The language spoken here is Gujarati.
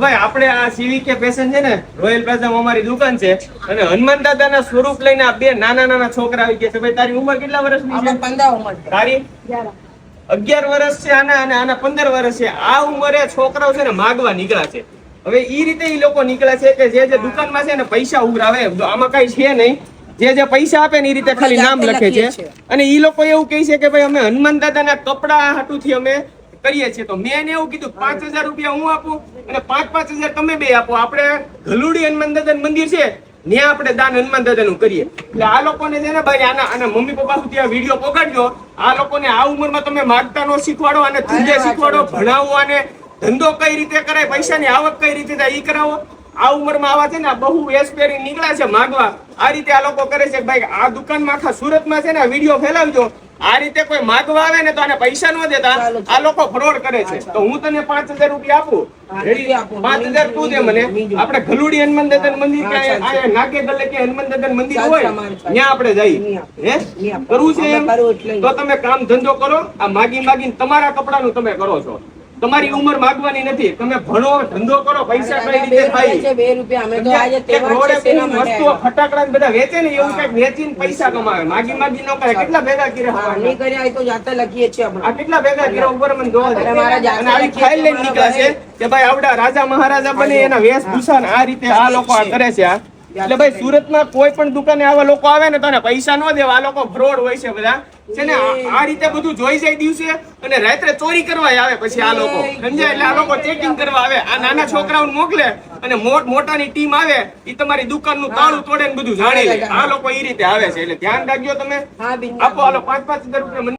ભાઈ આપણે આ સીવીકે ફેશન છે ને રોયલ પ્લાઝામાં અમારી દુકાન છે અને હનુમાન દાદાના સ્વરૂપ લઈને આ બે નાના નાના છોકરા આવી ગયા છે. ભાઈ તારી ઉંમર કેટલા વર્ષની છે? 15 ઉંમર. તારી 11 વર્ષ છે આના અને આના 15 વર્ષ છે. આ ઉંમરે છોકરાઓ છે ને માગવા નીકળ્યા છે. હવે ઈ રીતે ઈ લોકો નીકળ્યા છે કે જે દુકાનમાં છે ને પૈસા ઉઘરાવે, આમાં કઈ છે નહીં, જે પૈસા આપે ને એ રીતે ખાલી નામ લખે છે. અને ઈ લોકો એવું કહે છે કે ભાઈ અમે હનુમાન દાદાના કપડા હાટુથી અમે કરીએ છીએ. તો મેં એને એવું કીધું 5000 રૂપિયા હું આપું અને 5,000 તમે બે આપો. આપણે ગલુડી હનુમાન દાદાનું મંદિર છે ત્યાં આપણે દાન હનુમાન દાદાનું કરીએ. એટલે આ લોકોને છે ને ભાઈ આના મમ્મી પપ્પા સુધી આ વિડીયો પકડજો. આ લોકોને આ ઉંમરમાં તમે માગતા નો શીખવાડો અને ધંધે શીખવાડો, ભણાવો અને ધંધો કઈ રીતે કરાય, પૈસાની આવક કઈ રીતે થાય ઈ કરાવો. આ ઉંમરમાં આવા છે ને બહુ વેશ પહેરી નીકળ્યા છે માગવા. આ રીતે આ લોકો કરે છે. ભાઈ આ દુકાનમાં આખા સુરતમાં છે ને આ વિડીયો ફેલાવજો. આ રીતે કોઈ માગવા આવે ને તો આને પૈસા ન દેતા, આ લોકો ફ્રોડ કરે છે. તો હું તને 5000 રૂપિયા આપું, 5000 તું દે મને. આપણે ગલુડી હનુમાન દાદાનું મંદિર કે નાકે ગલે કે હનુમાન દાદાનું મંદિર હોય ત્યાં આપણે જઈએ. હે કરવું છે એમ તો તમે કામ ધંધો કરો. આ માગીને તમારા કપડાનું તમે કરો છો. તમારી ઉંમર માગવાની નથી. તમે ભણો, ધંધો કરો, પૈસા કઈ રીતે થાય. 2 રૂપિયા અમે તો આજે તહેવાર છે તેના માટે વસ્તુઓ ફટાકડા બધા વેચે ને એવું કઈક વેચીને પૈસા કમાવે. માગી ન કરે. કેટલા ભેગા કર્યા નહીં કર્યા તો જાતે લખીએ છીએ આપણે. આ કેટલા ભેગા કર્યા ઉપર મને જોવા દે. અને આવી ફાઇલ લઈને નીકળ્યા છે કે ભાઈ આવડા રાજા મહારાજા બને એના વેશભૂષા આ રીતે આ લોકો આ કરે છે. એટલે ભાઈ સુરતમાં કોઈ પણ દુકાને આવા લોકો આવે ને તો પૈસા ન દેવા. આ લોકો ફ્રોડ હોય છે બધા છે ને. આ રીતે બધું જોઈ જાય દિવસે અને રાત્રે ચોરી કરવા આવે. પછી આ લોકો સમજાય એટલે આ લોકો ચેકિંગ કરવા આવે. આ નાના છોકરાઓને મોકલે અને મોટાની ટીમ આવે ઈ તમારી દુકાનનું તાળું તોડે ને બધું જાણી લે. આ લોકો ઈ રીતે આવે છે. એટલે ધ્યાન રાખજો તમે. આપો હાલો 5,000 રૂપિયા.